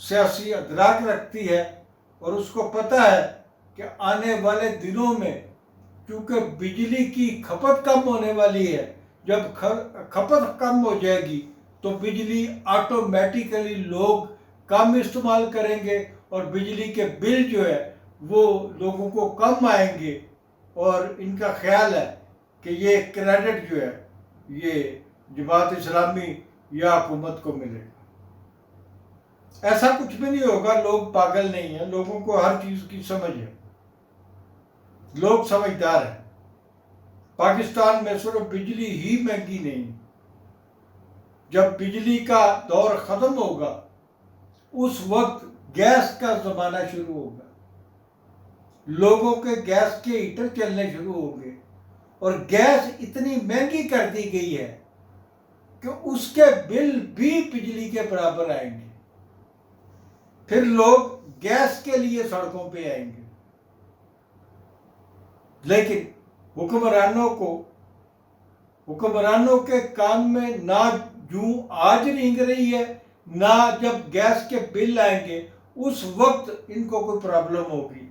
سیاسی ادراک رکھتی ہے اور اس کو پتہ ہے کہ آنے والے دنوں میں چونکہ بجلی کی کھپت کم ہونے والی ہے، جب کھپت کم ہو جائے گی تو بجلی آٹومیٹیکلی لوگ کم استعمال کریں گے اور بجلی کے بل جو ہے وہ لوگوں کو کم آئیں گے، اور ان کا خیال ہے کہ یہ کریڈٹ جو ہے یہ جماعت اسلامی یا حکومت کو ملے گا۔ ایسا کچھ بھی نہیں ہوگا، لوگ پاگل نہیں ہیں، لوگوں کو ہر چیز کی سمجھ ہے، لوگ سمجھدار ہیں۔ پاکستان میں صرف بجلی ہی مہنگی نہیں، جب بجلی کا دور ختم ہوگا اس وقت گیس کا زمانہ شروع ہوگا، لوگوں کے گیس کے ہیٹر چلنے شروع ہوں گے، اور گیس اتنی مہنگی کر دی گئی ہے کہ اس کے بل بھی بجلی کے برابر آئیں گے، پھر لوگ گیس کے لیے سڑکوں پہ آئیں گے۔ لیکن حکمرانوں کے کان میں نہ جوں آج رینگ رہی ہے، نہ جب گیس کے بل آئیں گے اس وقت ان کو کوئی پرابلم ہوگی۔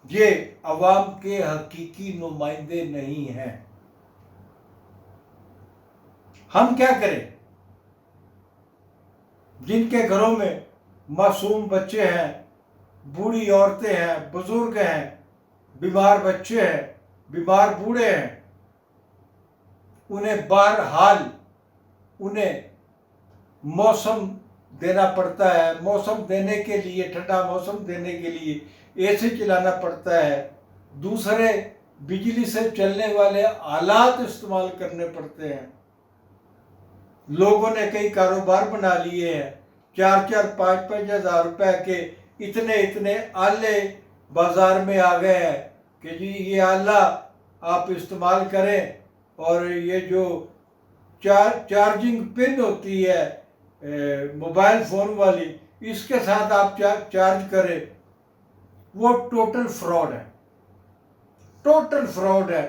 یہ عوام کے حقیقی نمائندے نہیں ہیں۔ ہم کیا کریں؟ جن کے گھروں میں معصوم بچے ہیں، بوڑھی عورتیں ہیں، بزرگ ہیں، بیمار بچے ہیں، بیمار بوڑھے ہیں، انہیں بہرحال موسم دینا پڑتا ہے، موسم دینے کے لیے، ٹھنڈا موسم دینے کے لیے اے سی چلانا پڑتا ہے، دوسرے بجلی سے چلنے والے آلات استعمال کرنے پڑتے ہیں۔ لوگوں نے کئی کاروبار بنا لیے ہیں، 4-5 ہزار روپے کے اتنے آلے بازار میں آ گئے ہیں کہ جی یہ آلہ آپ استعمال کریں، اور یہ جو چارجنگ پن ہوتی ہے موبائل فون والی، اس کے ساتھ آپ چارج کریں، وہ ٹوٹل فراڈ ہے۔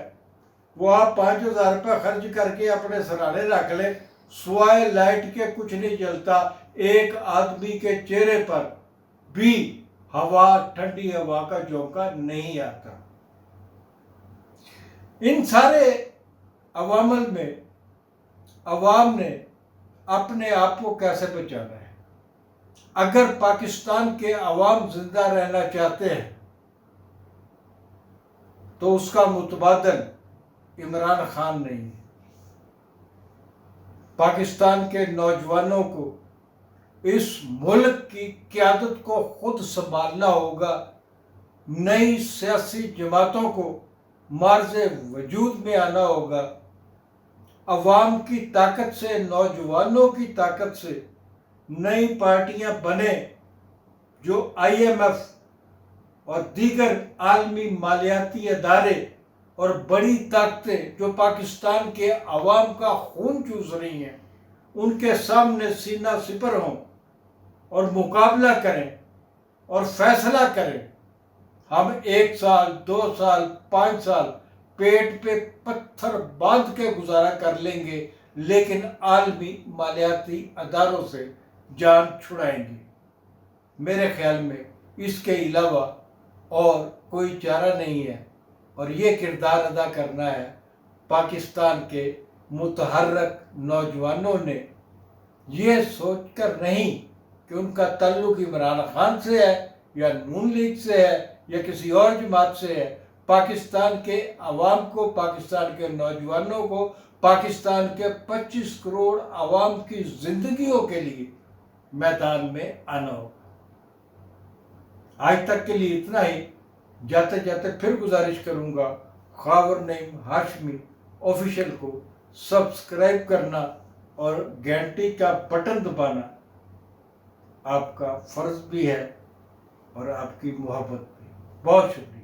وہ آپ 5,000 روپے خرچ کر کے اپنے سرانے رکھ لیں، سوائے لائٹ کے کچھ نہیں جلتا، ایک آدمی کے چہرے پر بھی ٹھنڈی ہوا کا جھونکا نہیں آتا۔ ان سارے عوامل میں عوام نے اپنے آپ کو کیسے بچانا ہے؟ اگر پاکستان کے عوام زندہ رہنا چاہتے ہیں تو اس کا متبادل عمران خان نہیں ہے۔ پاکستان کے نوجوانوں کو اس ملک کی قیادت کو خود سنبھالنا ہوگا، نئی سیاسی جماعتوں کو معرض وجود میں آنا ہوگا، عوام کی طاقت سے، نوجوانوں کی طاقت سے نئی پارٹیاں بنے جو IMF اور دیگر عالمی مالیاتی ادارے اور بڑی طاقتیں جو پاکستان کے عوام کا خون چوس رہی ہیں ان کے سامنے سینہ سپر ہوں اور مقابلہ کریں اور فیصلہ کریں۔ ہم 1 سال، 2 سال، 5 سال پیٹ پہ پتھر باندھ کے گزارا کر لیں گے، لیکن عالمی مالیاتی اداروں سے جان چھڑائیں گے۔ میرے خیال میں اس کے علاوہ اور کوئی چارہ نہیں ہے، اور یہ کردار ادا کرنا ہے پاکستان کے متحرک نوجوانوں نے، یہ سوچ کر نہیں کہ ان کا تعلق عمران خان سے ہے یا نون لیگ سے ہے یا کسی اور جماعت سے ہے۔ پاکستان کے عوام کو، پاکستان کے نوجوانوں کو، پاکستان کے 25 کروڑ عوام کی زندگیوں کے لیے میدان میں آنا ہوگا۔ آج تک کے لیے اتنا ہی۔ جاتے جاتے پھر گزارش کروں گا، خاور نعیم ہاشمی آفیشیل کو سبسکرائب کرنا اور گھنٹی کا بٹن دبانا آپ کا فرض بھی ہے اور آپ کی محبت بھی۔ بہت شکریہ۔